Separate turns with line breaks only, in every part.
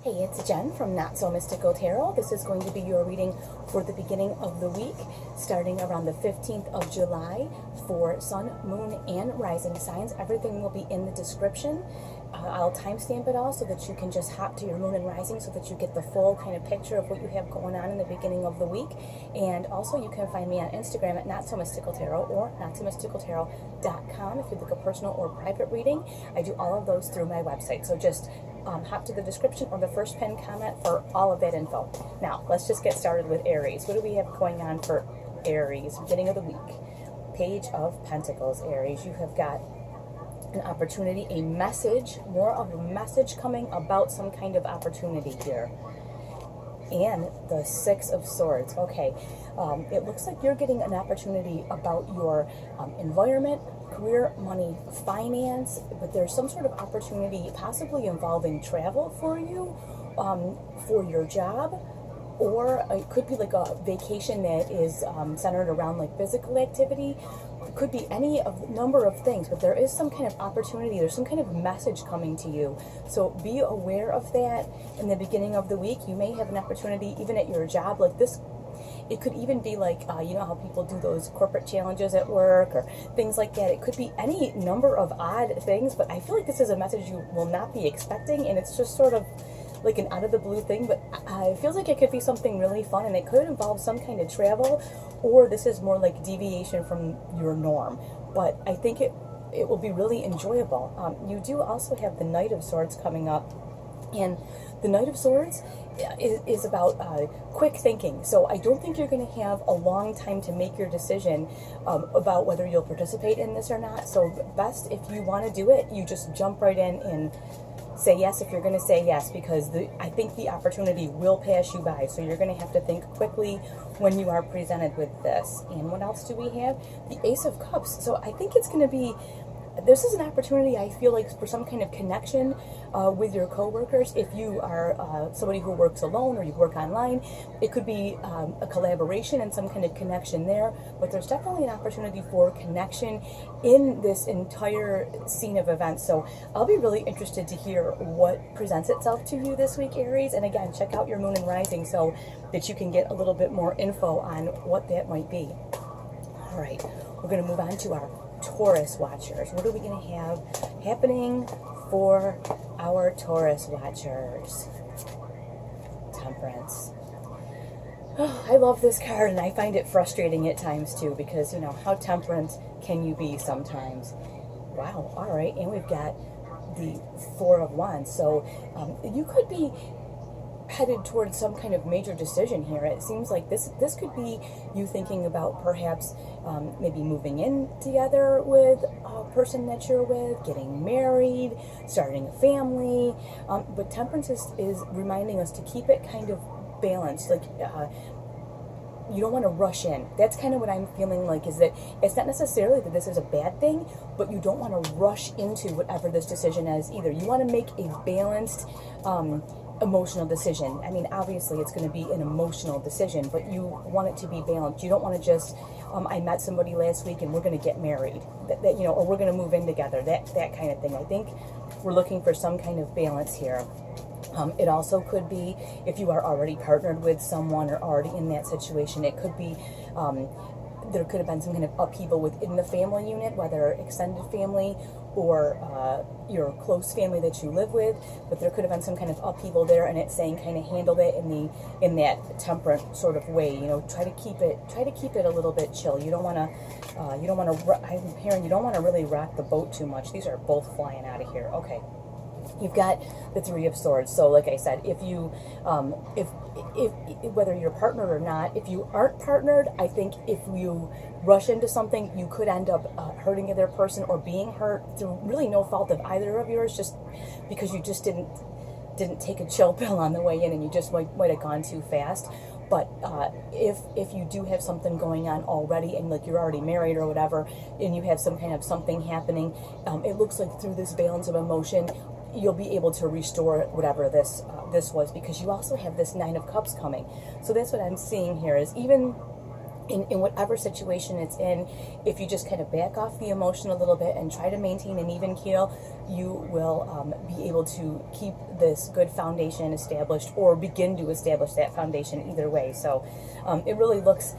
Hey, it's Jen from Not So Mystical Tarot. This is going to be your reading for the beginning of the week, starting around the 15th of July for Sun, Moon, and Rising signs. Everything will be in the description. I'll timestamp it all so that you can just hop to your Moon and Rising so that you get the full kind of picture of what you have going on in the beginning of the week. And also you can find me on Instagram at Not So Mystical Tarot or notsomysticaltarot.com if you'd like a personal or private reading. I do all of those through my website. So just hop to the description or the first pinned comment for all of that info. Now, let's just get started with Aries. What do we have going on for Aries, beginning of the week? Page of Pentacles, Aries. You have got an opportunity, a message, more of a message coming about some kind of opportunity here. And the Six of Swords. Okay, it looks like you're getting an opportunity about your environment, career, money, finance, but there's some sort of opportunity possibly involving travel for you, for your job, or it could be like a vacation that is centered around like physical activity. It could be any of number of things, but there is some kind of opportunity. There's some kind of message coming to you. So be aware of that in the beginning of the week. You may have an opportunity even at your job like this. It could even be like, you know how people do those corporate challenges at work or things like that. It could be any number of odd things, but I feel like this is a message you will not be expecting, and it's just sort of like an out of the blue thing, but it feels like it could be something really fun, and it could involve some kind of travel, or this is more like deviation from your norm. But I think it will be really enjoyable. You do also have the Knight of Swords coming up, and the Knight of Swords is about quick thinking. So I don't think you're going to have a long time to make your decision about whether you'll participate in this or not. So best, if you want to do it, you just jump right in and say yes if you're going to say yes, because I think the opportunity will pass you by. So you're going to have to think quickly when you are presented with this. And what else do we have? The Ace of Cups. So I think it's going to be, this is an opportunity, I feel like, for some kind of connection with your coworkers. If you are somebody who works alone or you work online, it could be a collaboration and some kind of connection there. But there's definitely an opportunity for connection in this entire scene of events. So I'll be really interested to hear what presents itself to you this week, Aries. And again, check out your Moon and Rising so that you can get a little bit more info on what that might be. All right, we're going to move on to our Taurus watchers. What are we going to have happening for our Taurus watchers? Temperance. Oh, I love this card, and I find it frustrating at times too, because, you know, how temperate can you be sometimes? Wow. All right, and we've got the Four of Wands. So you could be headed towards some kind of major decision here. It seems like this could be you thinking about perhaps maybe moving in together with a person that you're with, getting married, starting a family. But temperance is reminding us to keep it kind of balanced. Like you don't want to rush in. That's kind of what I'm feeling like, is that it's not necessarily that this is a bad thing, but you don't want to rush into whatever this decision is either. You want to make a balanced emotional decision. I mean, obviously it's going to be an emotional decision, but you want it to be balanced. You don't want to just, I met somebody last week and we're going to get married, that you know, or we're going to move in together, that kind of thing. I think we're looking for some kind of balance here. It also could be if you are already partnered with someone or already in that situation. It could be there could have been some kind of upheaval within the family unit, whether extended family or your close family that you live with, but there could have been some kind of upheaval there, and it's saying kind of handle it in that temperate sort of way. You know, try to keep it a little bit chill. You don't want to I'm hearing you don't want to really rock the boat too much. These are both flying out of here. Okay. You've got the Three of Swords. So like I said, if you, if whether you're partnered or not, if you aren't partnered, I think if you rush into something, you could end up hurting the other person or being hurt through really no fault of either of yours, just because you just didn't take a chill pill on the way in, and you just might have gone too fast. But if you do have something going on already, and like you're already married or whatever, and you have some kind of something happening, it looks like through this balance of emotion, you'll be able to restore whatever this was, because you also have this Nine of Cups coming. So that's what I'm seeing here, is even in whatever situation it's in, if you just kind of back off the emotion a little bit and try to maintain an even keel, you will be able to keep this good foundation established, or begin to establish that foundation either way. So it really looks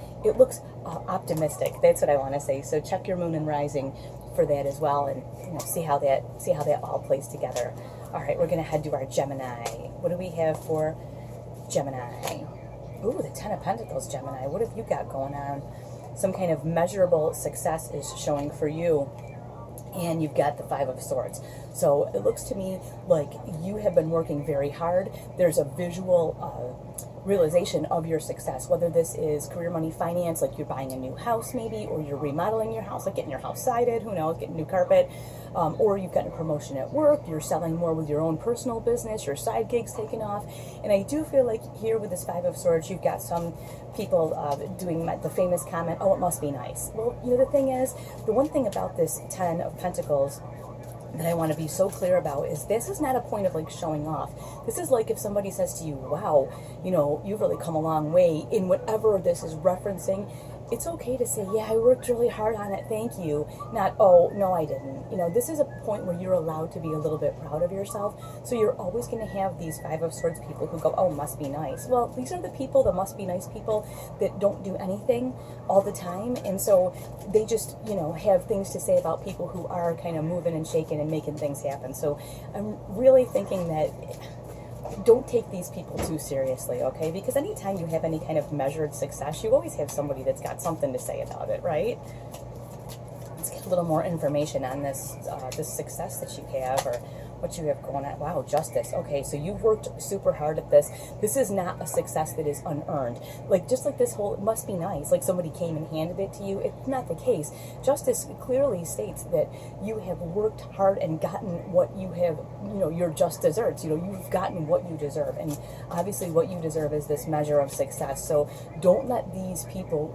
optimistic. That's what I want to say. So check your moon and rising for that as well, and see how that all plays together. All right, we're going to head to our Gemini. What do we have for Gemini? Ooh, the Ten of Pentacles, Gemini. What have you got going on? Some kind of measurable success is showing for you. And you've got the Five of Swords. So it looks to me like you have been working very hard. There's a visual realization of your success, whether this is career, money, finance, like you're buying a new house maybe, or you're remodeling your house, like getting your house sided, who knows, getting new carpet, or you've gotten a promotion at work, you're selling more with your own personal business, your side gigs taking off. And I do feel like here with this Five of Swords, you've got some people doing the famous comment, oh, it must be nice. Well, the thing is, the one thing about this Ten of Pentacles that I want to be so clear about is this is not a point of like showing off. This is like if somebody says to you, wow, you've really come a long way in whatever this is referencing. It's okay to say, yeah, I worked really hard on it, thank you. Not, oh, no, I didn't. This is a point where you're allowed to be a little bit proud of yourself. So you're always going to have these Five of Swords people who go, oh, must be nice. Well, these are the people, the must be nice people that don't do anything all the time. And so they just, have things to say about people who are kind of moving and shaking and making things happen. So I'm really thinking that don't take these people too seriously, okay? Because anytime you have any kind of measured success, you always have somebody that's got something to say about it, right? Let's get a little more information on this success that you have, or what you have going on. Wow, Justice. Okay, so you've worked super hard at this. This is not a success that is unearned. Just like this whole, it must be nice, like somebody came and handed it to you. It's not the case. Justice clearly states that you have worked hard and gotten what you have, your just desserts. You've gotten what you deserve. And obviously what you deserve is this measure of success. So don't let these people,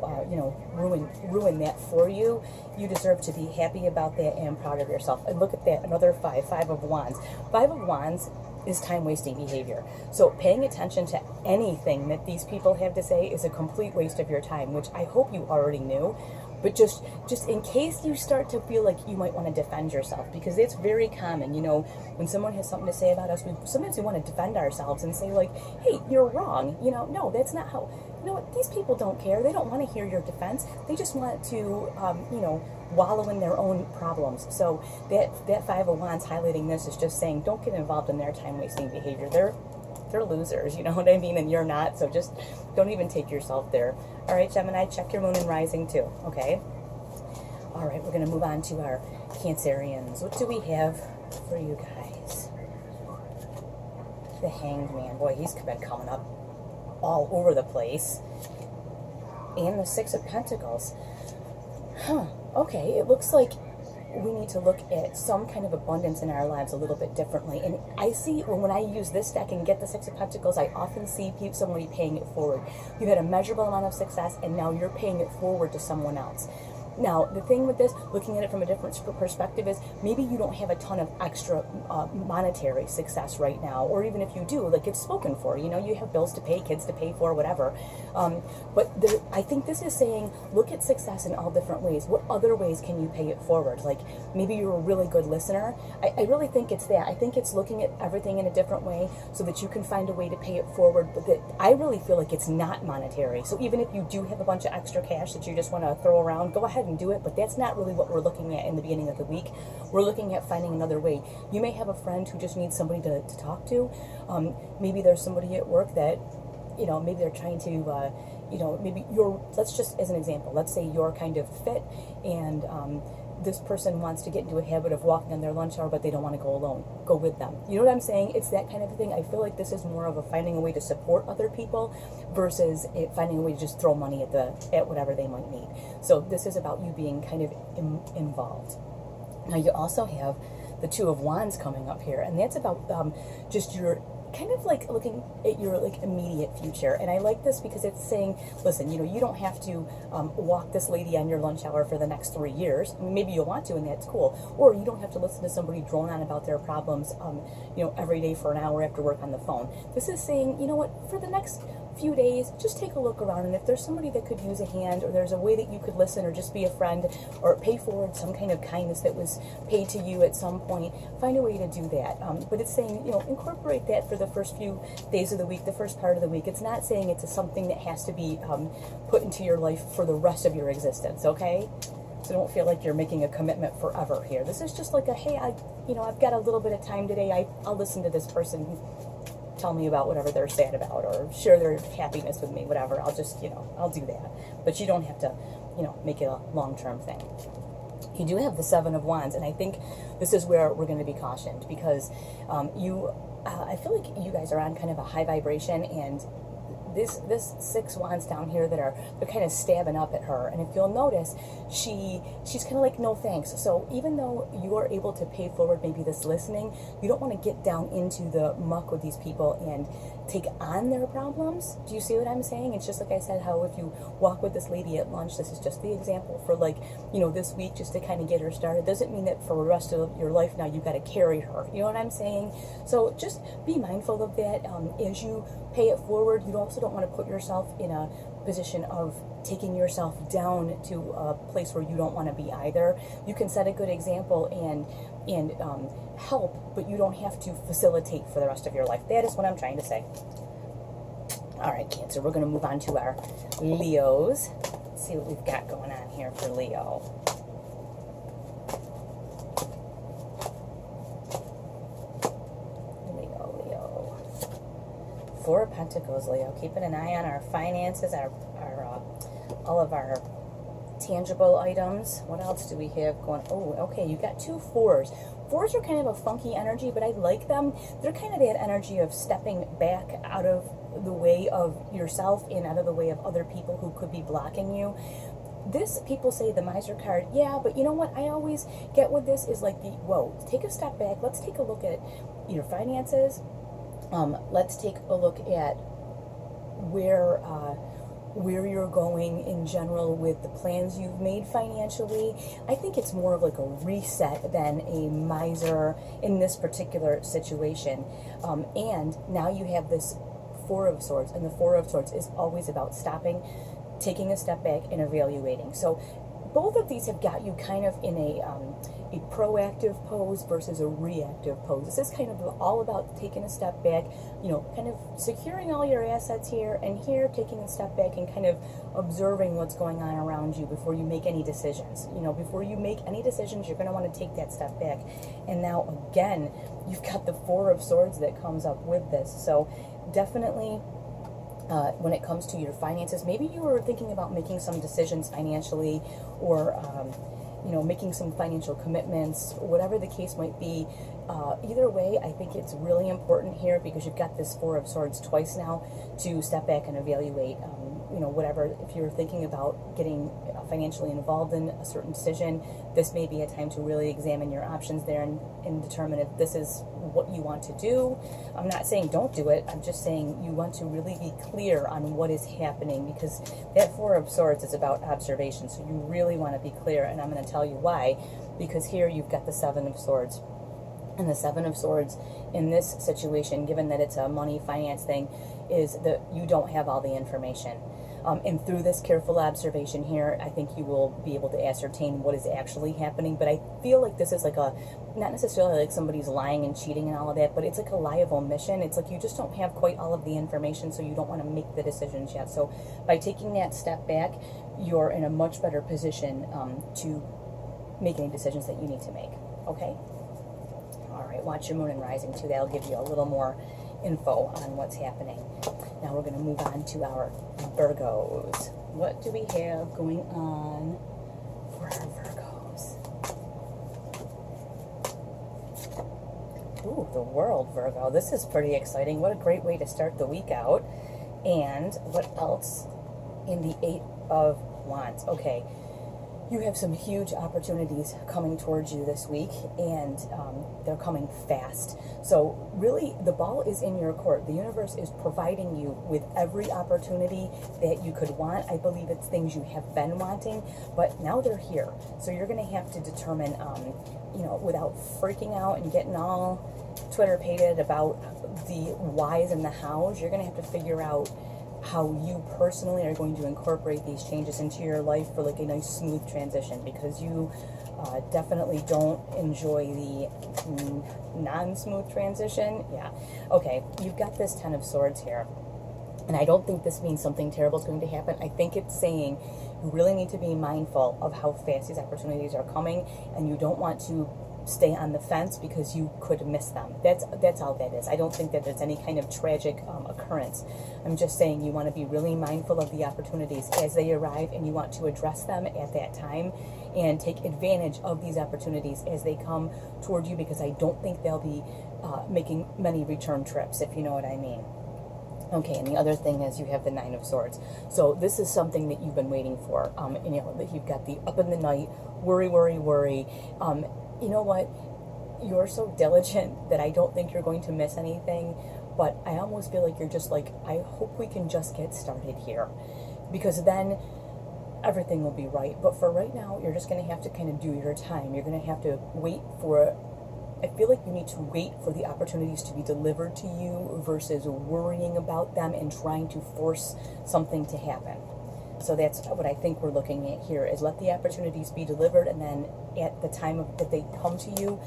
ruin that for you. You deserve to be happy about that and proud of yourself. And look at that, another Five of Wands. Five of Wands is time-wasting behavior. So paying attention to anything that these people have to say is a complete waste of your time, which I hope you already knew. But just in case you start to feel like you might want to defend yourself, because it's very common, when someone has something to say about us, sometimes we want to defend ourselves and say like, hey, you're wrong. No, that's not how, these people don't care. They don't want to hear your defense. They just want to, wallow in their own problems. So that Five of Wands highlighting this is just saying, don't get involved in their time-wasting behavior. They're losers, you know what I mean? And you're not, so just don't even take yourself there. All right, Gemini, check your moon and rising too, okay? All right, we're going to move on to our Cancerians. What do we have for you guys? The Hanged Man. Boy, he's been coming up all over the place. And the Six of Pentacles. Okay, it looks like we need to look at some kind of abundance in our lives a little bit differently. And I see when I use this deck and get the Six of Pentacles, I often see somebody paying it forward. You had a measurable amount of success, and now you're paying it forward to someone else. Now, the thing with this, looking at it from a different perspective, is maybe you don't have a ton of extra monetary success right now, or even if you do, like it's spoken for, you have bills to pay, kids to pay for, whatever. But I think this is saying, look at success in all different ways. What other ways can you pay it forward? Like maybe you're a really good listener. I really think it's that. I think it's looking at everything in a different way so that you can find a way to pay it forward. But that I really feel like it's not monetary. So even if you do have a bunch of extra cash that you just want to throw around, go ahead and do it, but that's not really what we're looking at in the beginning of the week. We're looking at finding another way. You may have a friend who just needs somebody to talk to. Maybe there's somebody at work that, maybe they're trying to, maybe let's just, as an example, let's say you're kind of fit and this person wants to get into a habit of walking on their lunch hour, but they don't want to go alone. Go with them. You know what I'm saying? It's that kind of a thing. I feel like this is more of a finding a way to support other people versus finding a way to just throw money at whatever they might need. So this is about you being kind of involved. Now you also have the Two of Wands coming up here, and that's about just your kind of like looking at your like immediate future. And I like this because it's saying, listen, you know, you don't have to walk this lady on your lunch hour for the next 3 years. I mean, maybe you'll want to, and that's cool. Or you don't have to listen to somebody drone on about their problems, you know, every day for an hour after work on the phone. This is saying, you know what, for the next few days, just take a look around, and if there's somebody that could use a hand, or there's a way that you could listen or just be a friend or pay forward some kind of kindness that was paid to you at some point, find a way to do that. But it's saying, you know, incorporate that for the first few days of the week, the first part of the week. It's not saying it's something that has to be put into your life for the rest of your existence, okay? So don't feel like you're making a commitment forever here. This is just like a, hey, I've got a little bit of time today. I'll listen to this person tell me about whatever they're sad about, or share their happiness with me, whatever. I'll just, you know, I'll do that. But you don't have to, you know, make it a long-term thing. You do have the Seven of Wands, and I think this is where we're going to be cautioned, because I feel like you guys are on kind of a high vibration, and this 6 wands down here they're kind of stabbing up at her. And if you'll notice, she's kind of like, no thanks. So even though you are able to pay forward maybe this listening, you don't want to get down into the muck with these people and take on their problems. Do you see what I'm saying? It's just like I said, how if you walk with this lady at lunch, this is just the example for, like, you know, this week, just to kind of get her started. Doesn't mean that for the rest of your life now you've got to carry her. You know what I'm saying? So just be mindful of that as you pay it forward. You also don't want to put yourself in a position of taking yourself down to a place where you don't want to be either. You can set a good example and help, but you don't have to facilitate for the rest of your life. That is what I'm trying to say. All right, Cancer, we're going to move on to our Leos. Let's see what we've got going on here for Leo. Four of Pentacles, Leo. Keeping an eye on our finances, our all of our tangible items. What else do we have going? Oh, okay, you got 2 fours. Fours are kind of a funky energy, but I like them. They're kind of that energy of stepping back out of the way of yourself and out of the way of other people who could be blocking you. This, people say the Miser card, yeah, but you know what I always get with this is like whoa, take a step back. Let's take a look at your finances. Let's take a look at where you're going in general with the plans you've made financially. I think it's more of like a reset than a miser in this particular situation. And now you have this Four of Swords, and the Four of Swords is always about stopping, taking a step back, and evaluating. So both of these have got you kind of in a proactive pose versus a reactive pose. This is kind of all about taking a step back, you know, kind of securing all your assets here, and here taking a step back and kind of observing what's going on around you before you make any decisions. You know, before you make any decisions, you're going to want to take that step back. And now again, you've got the Four of Swords that comes up with this. So definitely when it comes to your finances, maybe you were thinking about making some decisions financially, or you know, making some financial commitments, whatever the case might be. Either way, I think it's really important here, because you've got this Four of Swords twice now, to step back and evaluate, you know, whatever. If you're thinking about getting financially involved in a certain decision, this may be a time to really examine your options there and determine if this is what you want to do. I'm not saying don't do it. I'm just saying you want to really be clear on what is happening, because that Four of Swords is about observation. So you really want to be clear, and I'm going to tell you why. Because here you've got the Seven of Swords. And the Seven of Swords in this situation, given that it's a money finance thing, is that you don't have all the information. And through this careful observation here, I think you will be able to ascertain what is actually happening. But I feel like this is like a, not necessarily like somebody's lying and cheating and all of that, but it's like a lie of omission. It's like you just don't have quite all of the information, so you don't want to make the decisions yet. So by taking that step back, you're in a much better position to make any decisions that you need to make. Okay? All right, watch your moon and rising too. That'll give you a little more info on what's happening. Now we're going to move on to our Virgos. What do we have going on for our Virgos? Ooh, the World, Virgo. This is pretty exciting. What a great way to start the week out. And what else in the Eight of Wands? Okay. You have some huge opportunities coming towards you this week, and they're coming fast. So really, the ball is in your court. The universe is providing you with every opportunity that you could want. I believe it's things you have been wanting, but now they're here. So you're going to have to determine, without freaking out and getting all Twitter-pated about the whys and the hows, you're going to have to figure out how you personally are going to incorporate these changes into your life for like a nice smooth transition, because you definitely don't enjoy the non-smooth transition. Yeah. Okay, you've got this Ten of Swords here, and I don't think this means something terrible is going to happen. I think it's saying you really need to be mindful of how fast these opportunities are coming, and you don't want to stay on the fence because you could miss them. That's all that is. I don't think that there's any kind of tragic occurrence. I'm just saying you want to be really mindful of the opportunities as they arrive, and you want to address them at that time and take advantage of these opportunities as they come toward you, because I don't think they'll be making many return trips, if you know what I mean. Okay, and the other thing is you have the Nine of Swords. So this is something that you've been waiting for. That you've got the up in the night, worry. You know what? You're so diligent that I don't think you're going to miss anything, but I almost feel like you're just like, I hope we can just get started here, because then everything will be right. But for right now, you're just going to have to kind of do your time. You're going to have to wait for, I feel like you need to wait for the opportunities to be delivered to you versus worrying about them and trying to force something to happen. So that's what I think we're looking at here, is let the opportunities be delivered, and then at the time that they come to you,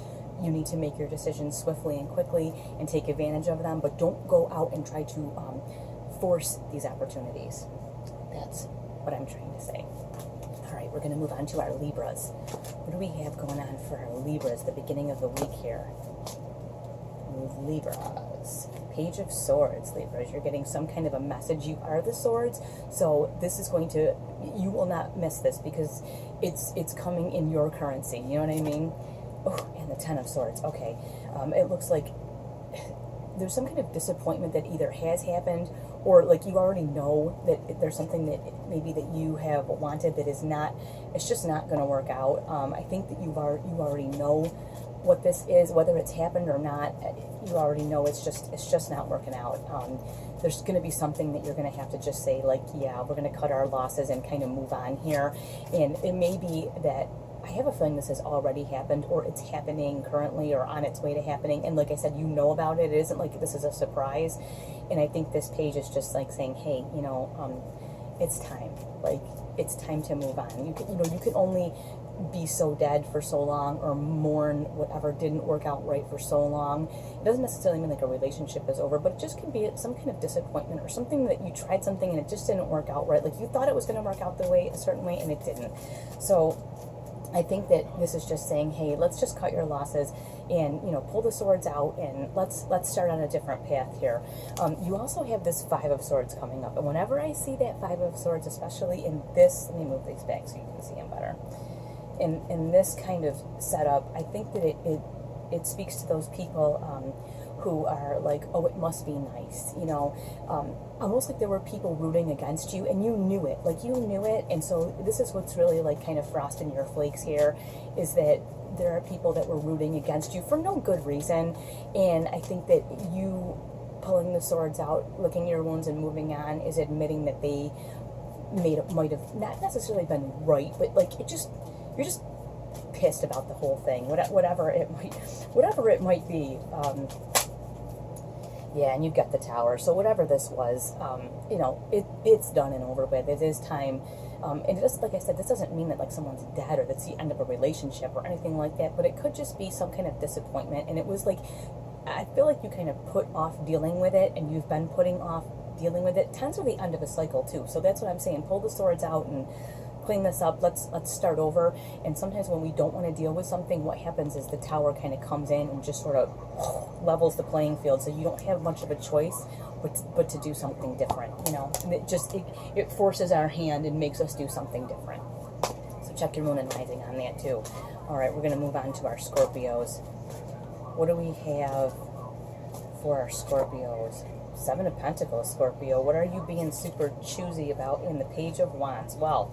you need to make your decisions swiftly and quickly and take advantage of them, but don't go out and try to force these opportunities. That's what I'm trying to say. All right, we're going to move on to our Libras. What do we have going on for our Libras, the beginning of the week here? Libras. Page of Swords, Libras. You're getting some kind of a message. You are the Swords, so this is going to, you will not miss this, because it's coming in your currency. You know what I mean? Oh, and the Ten of Swords. Okay. It looks like there's some kind of disappointment that either has happened, or like you already know that there's something that maybe that you have wanted that is not, it's just not going to work out. I think that you already know what this is, whether it's happened or not. You already know it's just not working out. There's going to be something that you're going to have to just say, like, yeah, we're going to cut our losses and kind of move on here. And it may be that, I have a feeling this has already happened, or it's happening currently, or on its way to happening. And like I said, you know about it. It isn't like this is a surprise. And I think this page is just like saying, hey, it's time. Like, it's time to move on. You can only be so dead for so long, or mourn whatever didn't work out right for so long. It doesn't necessarily mean like a relationship is over, but it just can be some kind of disappointment, or something that you tried something and it just didn't work out right. Like you thought it was going to work out a certain way, and it didn't. So I think that this is just saying, hey, let's just cut your losses and, pull the swords out, and let's start on a different path here. You also have this Five of Swords coming up, and whenever I see that Five of Swords, especially in this, let me move these back so you can see them better. In this kind of setup, I think that it speaks to those people who are like, oh, it must be nice, almost like there were people rooting against you, and you knew it, and so this is what's really like kind of frosting your flakes here, is that there are people that were rooting against you for no good reason. And I think that you pulling the swords out, looking at your wounds and moving on, is admitting that they might have not necessarily been right, but like you're just pissed about the whole thing, whatever it might be. Yeah, and you've got the Tower. So whatever this was, it's done and over with. It is time. And just like I said, this doesn't mean that like someone's dead, or that's the end of a relationship or anything like that, but it could just be some kind of disappointment. And it was like, I feel like you kind of put off dealing with it, and you've been putting off dealing with it. Tens are the end of a cycle too. So that's what I'm saying. Pull the swords out and clean this up. Let's start over. And sometimes when we don't want to deal with something, what happens is the Tower kind of comes in and just sort of levels the playing field, so you don't have much of a choice but to do something different, and it forces our hand and makes us do something different. So check your moon and rising on that too. All right, we're going to move on to our Scorpios. What do we have for our Scorpios? Seven of Pentacles, Scorpio. What are you being super choosy about in the Page of Wands? Well,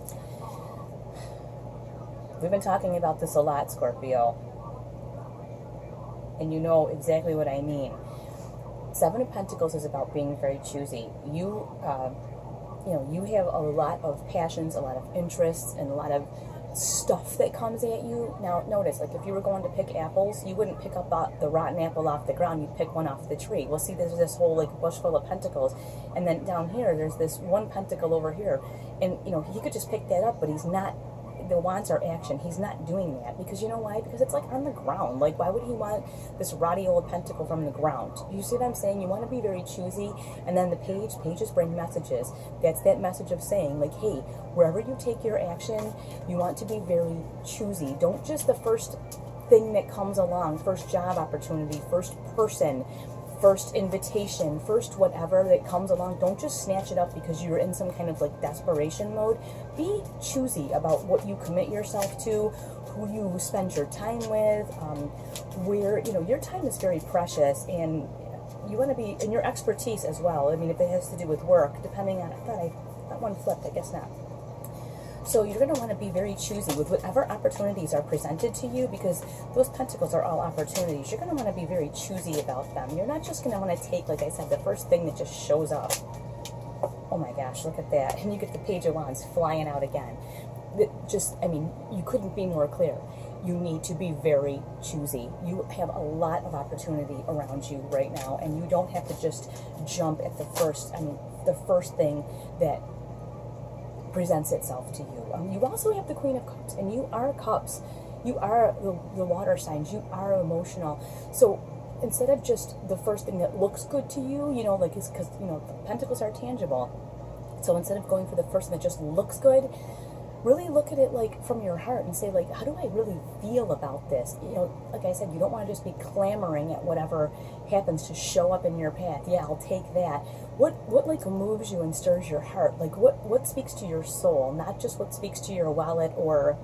We've been talking about this a lot, Scorpio. And you know exactly what I mean. Seven of Pentacles is about being very choosy. You have a lot of passions, a lot of interests, and a lot of stuff that comes at you. Now, notice, like if you were going to pick apples, you wouldn't pick up the rotten apple off the ground. You'd pick one off the tree. Well, see, there's this whole like bush full of pentacles, and then down here, there's this one pentacle over here, and he could just pick that up, but he's not. The wants are action. He's not doing that because you know why? Because it's like on the ground. Like, why would he want this rotty old pentacle from the ground? You see what I'm saying? You want to be very choosy, and then the pages bring messages. That's that message of saying, like, hey, wherever you take your action, you want to be very choosy. Don't just the first thing that comes along, first job opportunity, first person, first invitation, first whatever that comes along, don't just snatch it up because you're in some kind of like desperation mode. Be choosy about what you commit yourself to, who you spend your time with, where, your time is very precious, and you want to be, and your expertise as well. I mean, if it has to do with work, depending on, that one flipped, I guess not. So you're going to want to be very choosy with whatever opportunities are presented to you, because those pentacles are all opportunities. You're going to want to be very choosy about them. You're not just going to want to take, like I said, the first thing that just shows up. Oh my gosh, look at that. And you get the Page of Wands flying out again. You couldn't be more clear. You need to be very choosy. You have a lot of opportunity around you right now, and you don't have to just jump at the first thing that presents itself to you. You also have the Queen of Cups, and you are Cups. You are the water signs. You are emotional. So instead of just the first thing that looks good to you, because the Pentacles are tangible. So instead of going for the first thing that just looks good, really look at it like from your heart and say, like, how do I really feel about this? Like I said, you don't want to just be clamoring at whatever happens to show up in your path. Yeah, I'll take that. What like moves you and stirs your heart? Like what speaks to your soul, not just what speaks to your wallet or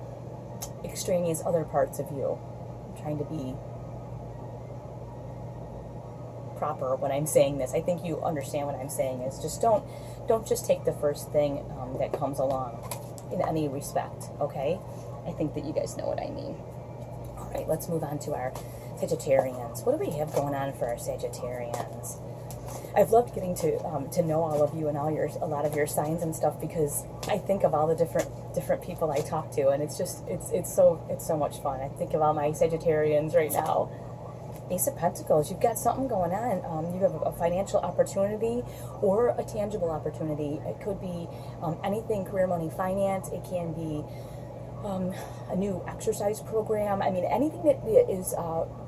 extraneous other parts of you. I'm trying to be proper when I'm saying this. I think you understand what I'm saying is just don't just take the first thing that comes along in any respect, okay? I think that you guys know what I mean. All right, let's move on to our Sagittarians. What do we have going on for our Sagittarians? I've loved getting to know all of you and a lot of your signs and stuff, because I think of all the different people I talk to, and it's so much fun. I think of all my Sagittarians right now. Ace of Pentacles, you've got something going on. You have a financial opportunity or a tangible opportunity. It could be anything, career, money, finance. It can be a new exercise program. I mean, anything that is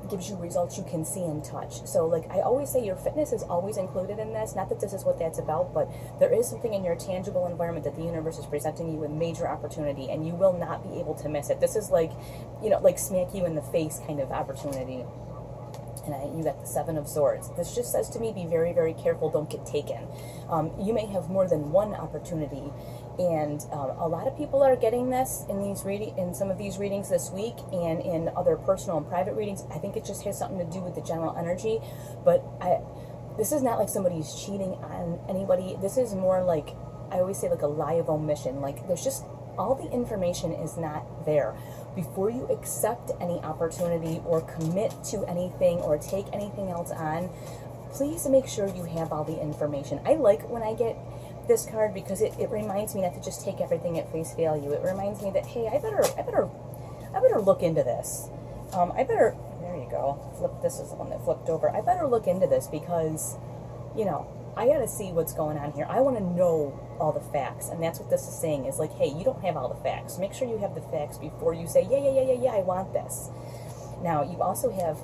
gives you results you can see and touch. So, like I always say, your fitness is always included in this. Not that this is what that's about, but there is something in your tangible environment that the universe is presenting you with major opportunity, and you will not be able to miss it. This is like, like smack you in the face kind of opportunity. And you got the Seven of Swords. This just says to me, be very, very careful. Don't get taken. You may have more than one opportunity, and a lot of people are getting this in some of these readings this week, and in other personal and private readings. I think it just has something to do with the general energy. But this is not like somebody's cheating on anybody. This is more like, I always say, like a lie of omission. Like there's just all the information is not there. Before you accept any opportunity or commit to anything or take anything else on, please make sure you have all the information. I like when I get this card because it reminds me not to just take everything at face value. It reminds me that, hey, I better look into this. There you go. This is the one that flipped over. I better look into this because, I got to see what's going on here. I want to know all the facts, and that's what this is saying, is like, hey, you don't have all the facts. Make sure you have the facts before you say, yeah, I want this. Now, you also have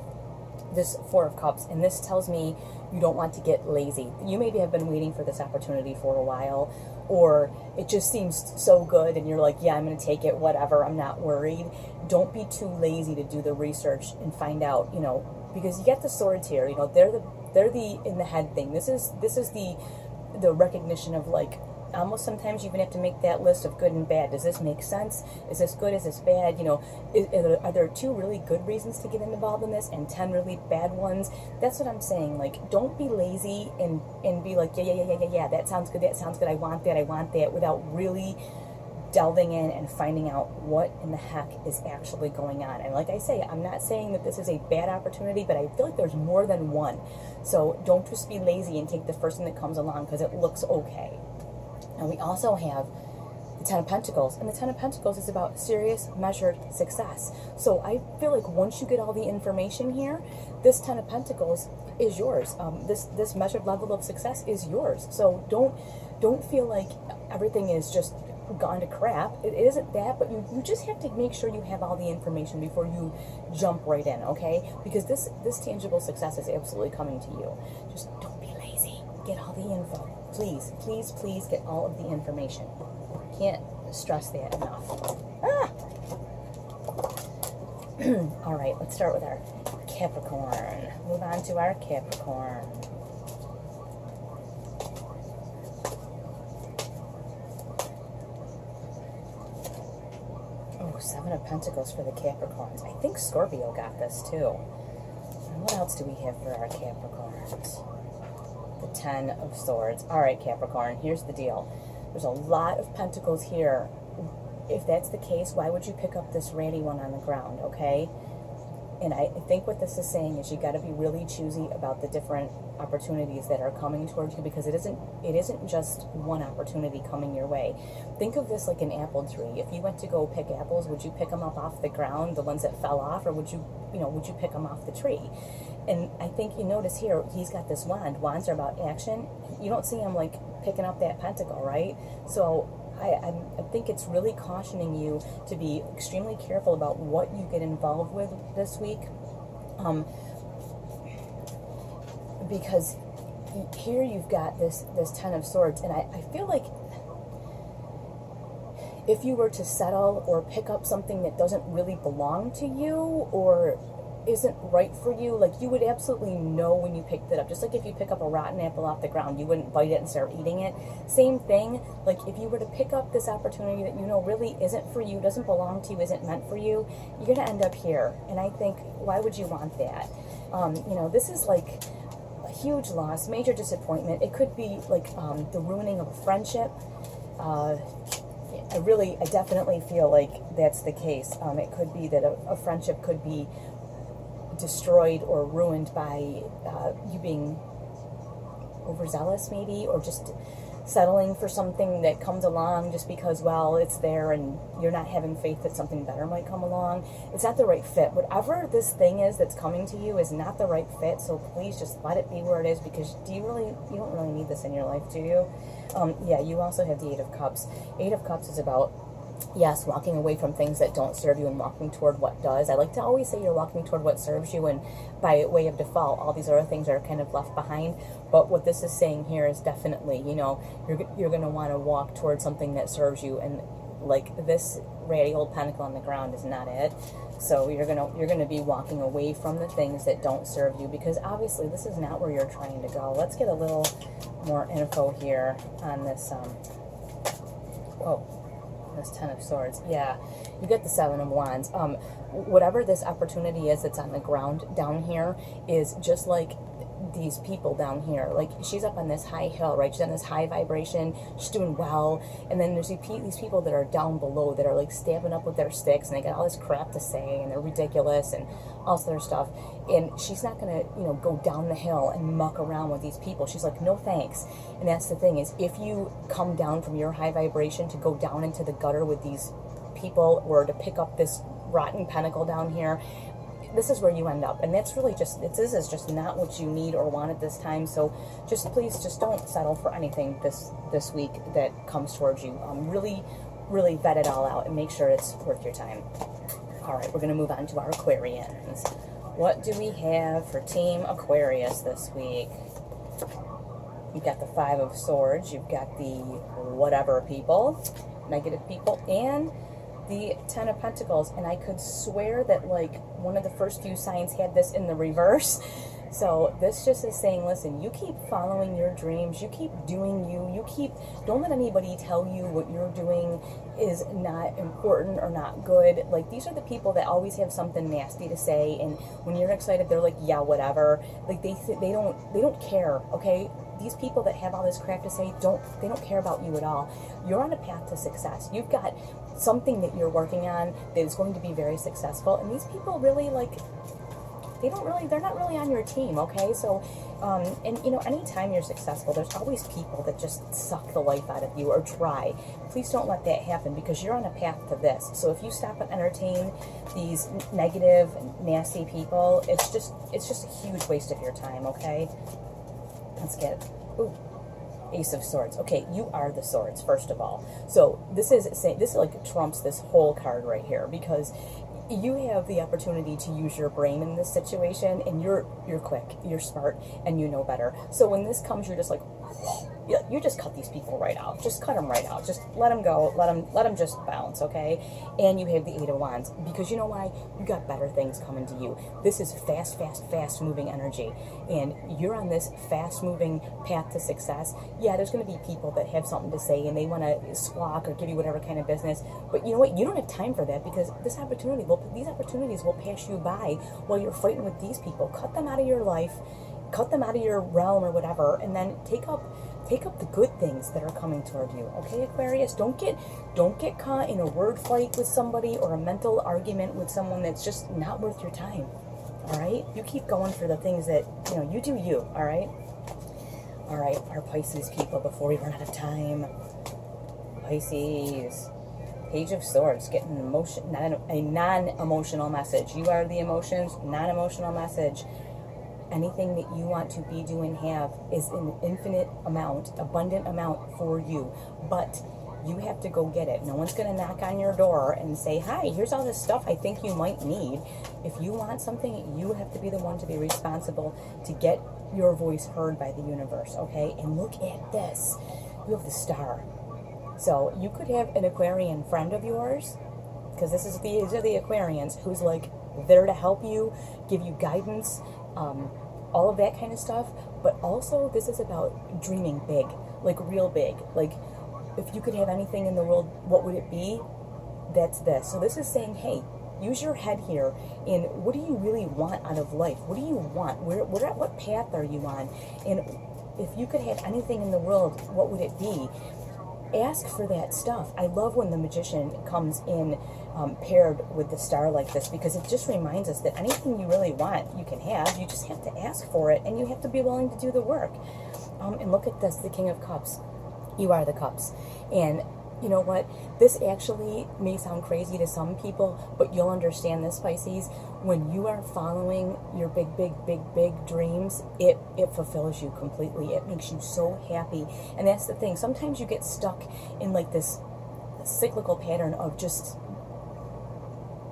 this Four of Cups, and this tells me you don't want to get lazy. You maybe have been waiting for this opportunity for a while, or it just seems so good, and you're like, yeah, I'm going to take it, whatever, I'm not worried. Don't be too lazy to do the research and find out, because you get the swords here, they're the in the head thing. This is the recognition of, like, almost sometimes you even have to make that list of good and bad. Does this make sense? Is this good? Is this bad? Are there 2 really good reasons to get involved in this and 10 really bad ones? That's what I'm saying. Like, don't be lazy and be like, yeah, that sounds good, I want that, without really delving in and finding out what in the heck is actually going on. And like I say, I'm not saying that this is a bad opportunity, but I feel like there's more than one. So don't just be lazy and take the first thing that comes along because it looks okay. And we also have the Ten of Pentacles, and the Ten of Pentacles is about serious, measured success. So I feel like once you get all the information here, this Ten of Pentacles is yours. This measured level of success is yours. So don't feel like everything is just gone to crap. It isn't that, but you just have to make sure you have all the information before you jump right in, okay? Because this tangible success is absolutely coming to you. Just don't be lazy. Get all the info. Please, please, please get all of the information. Can't stress that enough. All right, let's start with our Capricorn. Move on to our Capricorn. Seven of Pentacles for the Capricorns. I think Scorpio got this too. And what else do we have for our Capricorns? The Ten of Swords. All right, Capricorn, here's the deal. There's a lot of Pentacles here. If that's the case, why would you pick up this ratty one on the ground, okay? And I think what this is saying is you got to be really choosy about the different opportunities that are coming towards you, because it isn't just one opportunity coming your way. Think of this like an apple tree. If you went to go pick apples, would you pick them up off the ground, the ones that fell off, or would you pick them off the tree? And I think you notice here, he's got this wand. Wands are about action. You don't see him like picking up that pentacle, right? So I think it's really cautioning you to be extremely careful about what you get involved with this week, because here you've got this Ten of Swords, and I feel like if you were to settle or pick up something that doesn't really belong to you or isn't right for you, like you would absolutely know when you picked it up. Just like if you pick up a rotten apple off the ground, you wouldn't bite it and start eating it. Same thing, like if you were to pick up this opportunity that you know really isn't for you, doesn't belong to you, isn't meant for you, you're going to end up here. And I think, why would you want that? This is like a huge loss, major disappointment. It could be like the ruining of a friendship. I definitely feel like that's the case. It could be that a friendship could be destroyed or ruined by you being overzealous maybe, or just settling for something that comes along just because, well, it's there and you're not having faith that something better might come along. It's not the right fit. Whatever this thing is that's coming to you is not the right fit, so please just let it be where it is, because you don't really need this in your life, do you? Yeah, you also have the Eight of Cups. Eight of Cups is about, yes, walking away from things that don't serve you and walking toward what does. I like to always say you're walking toward what serves you, and by way of default, all these other things are kind of left behind. But what this is saying here is definitely, you're going to want to walk toward something that serves you, and like this ratty old pentacle on the ground is not it. So you're gonna be walking away from the things that don't serve you, because obviously this is not where you're trying to go. Let's get a little more info here on this. This Ten of Swords. Yeah, you get the Seven of Wands. Whatever this opportunity is that's on the ground down here is just like these people down here. Like, she's up on this high hill, right? She's on this high vibration. She's doing well. And then there's these people that are down below that are like stabbing up with their sticks, and they got all this crap to say, and they're ridiculous and all this other stuff. And she's not going to, go down the hill and muck around with these people. She's like, no thanks. And that's the thing, is if you come down from your high vibration to go down into the gutter with these people, or to pick up this rotten pentacle down here, this is where you end up. And that's really this is just not what you need or want at this time. So please don't settle for anything this week that comes towards you. Really, really vet it all out and make sure it's worth your time. All right, we're going to move on to our Aquarians. What do we have for Team Aquarius this week? You've got the Five of Swords. You've got the whatever people, negative people, and the Ten of Pentacles. And I could swear that like one of the first few signs had this in the reverse. So this just is saying, listen, you keep following your dreams, you keep doing don't let anybody tell you what you're doing is not important or not good. Like, these are the people that always have something nasty to say, and when you're excited, they're like, yeah, whatever. Like, they don't care, okay? these people that have all this crap to say, they don't care about you at all. You're on a path to success. You've got something that you're working on that is going to be very successful, and these people really, like, they're not really on your team, okay? So, and you know, anytime you're successful, there's always people that just suck the life out of you or try. Please don't let that happen, because you're on a path to this. So if you stop and entertain these negative, nasty people, it's just a huge waste of your time, okay? Let's get, ooh, Ace of Swords. Okay, you are the swords, first of all. So this is like trumps this whole card right here, because you have the opportunity to use your brain in this situation, and you're quick, you're smart, and you know better. So when this comes, you're just like, you just cut these people right out. Just cut them right out. Just let them go. Let them just bounce, okay? And you have the Eight of Wands, because you know why? You got better things coming to you. This is fast moving energy, and you're on this fast moving path to success. Yeah, there's going to be people that have something to say, and they want to squawk or give you whatever kind of business. But you know what? You don't have time for that, because these opportunities will pass you by while you're fighting with these people. Cut them out of your life. Cut them out of your realm or whatever, and then take up the good things that are coming toward you. Okay, Aquarius? Don't get caught in a word fight with somebody or a mental argument with someone that's just not worth your time. All right? You keep going for the things that, you know, you do you, all right? All right, our Pisces people, before we run out of time. Pisces. Page of Swords, getting a non-emotional message. You are the emotions, non-emotional message. Anything that you want to be, do, and have is an infinite amount, abundant amount for you. But you have to go get it. No one's going to knock on your door and say, hi, here's all this stuff I think you might need. If you want something, you have to be the one to be responsible to get your voice heard by the universe, okay? And look at this. You have the Star. So you could have an Aquarian friend of yours, because these are the Aquarians, who's like there to help you, give you guidance, all of that kind of stuff. But also, this is about dreaming big, like real big. Like, if you could have anything in the world, what would it be? That's this. So this is saying, hey, use your head here, and what do you really want out of life? What do you want? What path are you on? And if you could have anything in the world, what would it be? Ask for that stuff. I love when the Magician comes in paired with the Star like this, because it just reminds us that anything you really want, you can have. You just have to ask for it, and you have to be willing to do the work. And look at this, the King of Cups. You are the Cups. And you know what? This actually may sound crazy to some people, but you'll understand this, Pisces. When you are following your big dreams, it fulfills you completely. It makes you so happy. And that's the thing. Sometimes you get stuck in like this cyclical pattern of just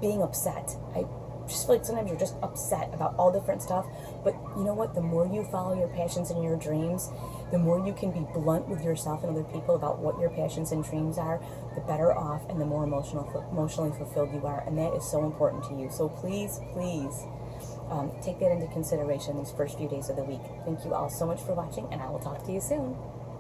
being upset. I just feel like sometimes you're just upset about all different stuff. But you know what? The more you follow your passions and your dreams, the more you can be blunt with yourself and other people about what your passions and dreams are, the better off and the more emotionally fulfilled you are. And that is so important to you. So please, take that into consideration these first few days of the week. Thank you all so much for watching, and I will talk to you soon.